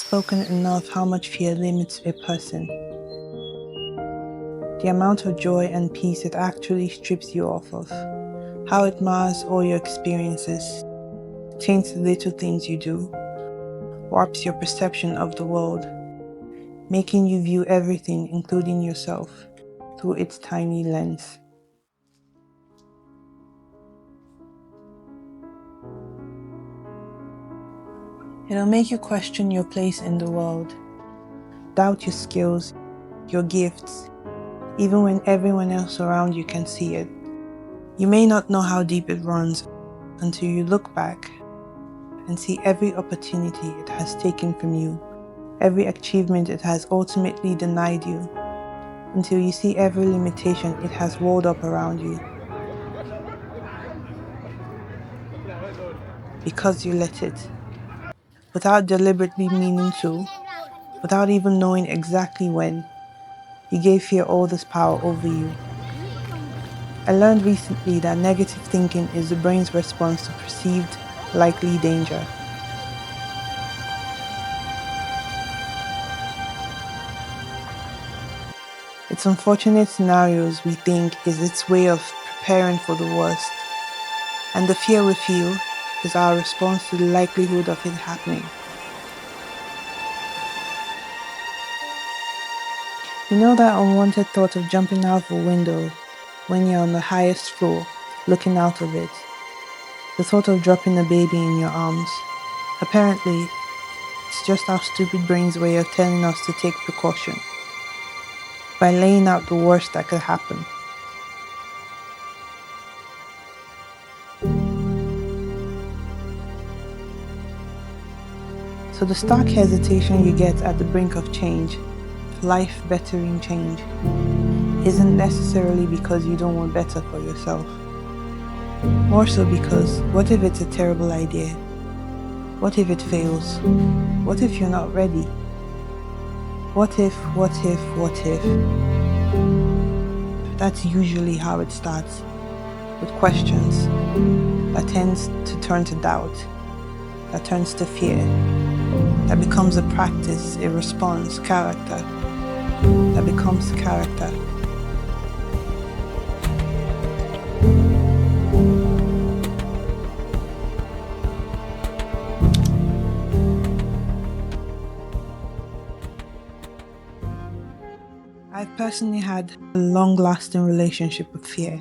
spoken enough how much fear limits a person. The amount of joy and peace it actually strips you off of. How it mars all your experiences, taints the little things you do, warps your perception of the world, making you view everything, including yourself, through its tiny lens. It'll make you question your place in the world, doubt your skills, your gifts, even when everyone else around you can see it. You may not know how deep it runs until you look back and see every opportunity it has taken from you, every achievement it has ultimately denied you, until you see every limitation it has walled up around you. Because you let it, without deliberately meaning to, without even knowing exactly when, you gave fear all this power over you. I learned recently that negative thinking is the brain's response to perceived, likely danger. Its unfortunate scenarios we think is its way of preparing for the worst, and the fear we feel is our response to the likelihood of it happening. You know that unwanted thought of jumping out of a window when you're on the highest floor, looking out of it? The thought of dropping a baby in your arms? Apparently, it's just our stupid brain's way of telling us to take precaution, by laying out the worst that could happen. So the stark hesitation you get at the brink of change, life-bettering change, isn't necessarily because you don't want better for yourself. More so because, what if it's a terrible idea? What if it fails? What if you're not ready? What if? That's usually how it starts, with questions that tends to turn to doubt, that turns to fear, that becomes a practice, a response, character, that becomes character. I've personally had a long-lasting relationship with fear.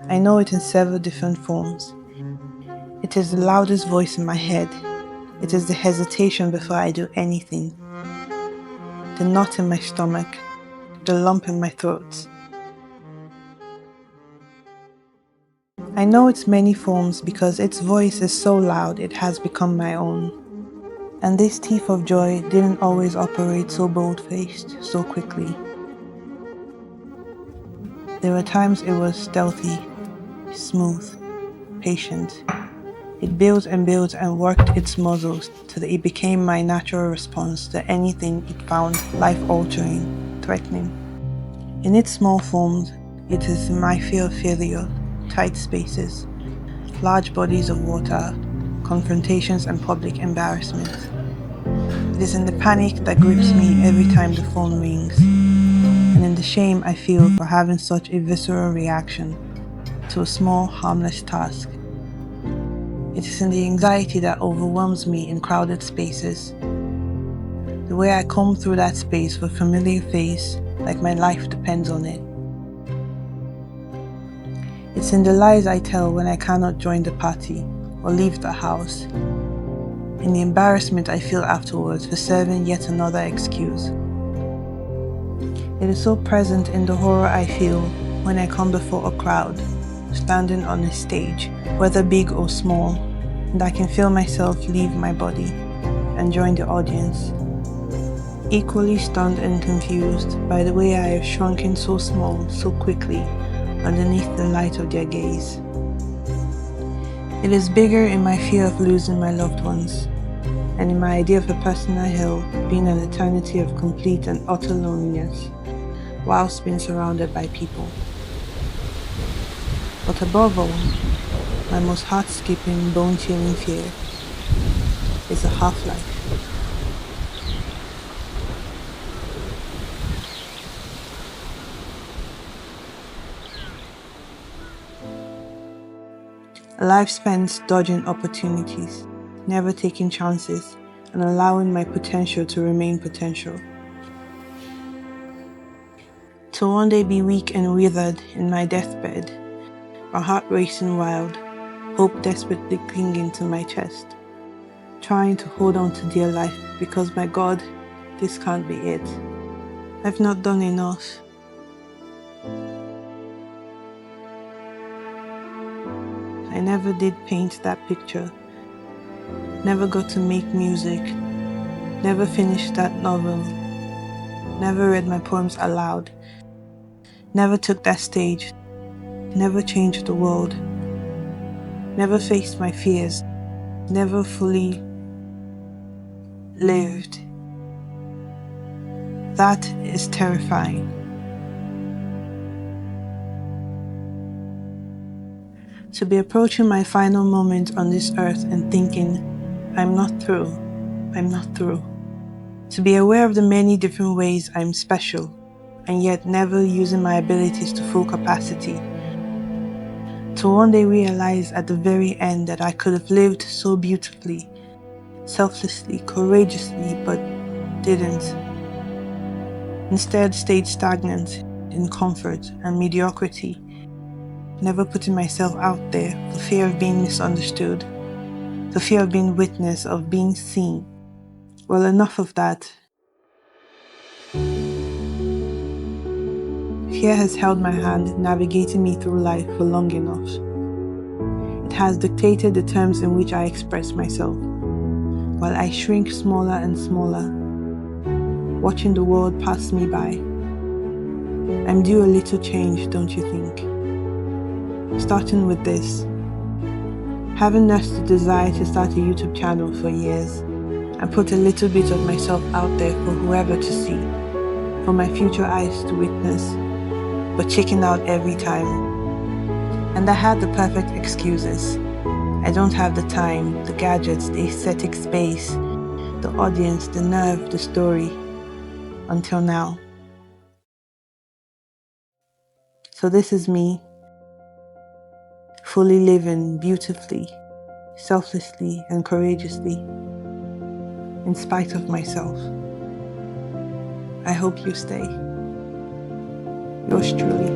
I know it in several different forms. It is the loudest voice in my head. It is the hesitation before I do anything. The knot in my stomach. The lump in my throat. I know its many forms because its voice is so loud it has become my own. And this thief of joy didn't always operate so bold-faced, so quickly. There were times it was stealthy, smooth, patient. It built and built and worked its muscles till it became my natural response to anything it found life-altering, threatening. In its small forms, it is my fear of failure, tight spaces, large bodies of water, confrontations and public embarrassment. It is in the panic that grips me every time the phone rings, and in the shame I feel for having such a visceral reaction to a small, harmless task. It is in the anxiety that overwhelms me in crowded spaces, the way I comb through that space with a familiar face, like my life depends on it. It's in the lies I tell when I cannot join the party or leave the house, in the embarrassment I feel afterwards for serving yet another excuse. It is so present in the horror I feel when I come before a crowd, standing on a stage, whether big or small, and I can feel myself leave my body and join the audience, equally stunned and confused by the way I have shrunken so small so quickly underneath the light of their gaze. It is bigger in my fear of losing my loved ones, and in my idea of a person I held being an eternity of complete and utter loneliness, whilst being surrounded by people. But above all, My most heart-skipping, bone-chilling fear is a half-life. A life spent dodging opportunities, never taking chances, and allowing my potential to remain potential. To one day be weak and withered in my deathbed, my heart racing wild, hope desperately clinging to my chest, trying to hold on to dear life because my God, this can't be it. I've not done enough. I never did paint that picture, never got to make music, never finished that novel, never read my poems aloud, never took that stage, never changed the world, never faced my fears, never fully lived. That is terrifying. To be approaching my final moment on this earth and thinking, I'm not through, I'm not through. To be aware of the many different ways I'm special, and yet never using my abilities to full capacity. To one day realize at the very end that I could have lived so beautifully, selflessly, courageously, but didn't. Instead stayed stagnant in comfort and mediocrity, never putting myself out there for fear of being misunderstood, for fear of being witnessed, of being seen. Well, enough of that. Fear has held my hand, navigating me through life for long enough. It has dictated the terms in which I express myself, while I shrink smaller and smaller, watching the world pass me by. I'm due a little change, don't you think? Starting with this. Having nursed the desire to start a YouTube channel for years and put a little bit of myself out there for whoever to see, for my future eyes to witness, but checking out every time. And I had the perfect excuses. I don't have the time, the gadgets, the aesthetic space, the audience, the nerve, the story, until now. So this is me, fully living beautifully, selflessly and courageously, in spite of myself. I hope you stay. Yours truly.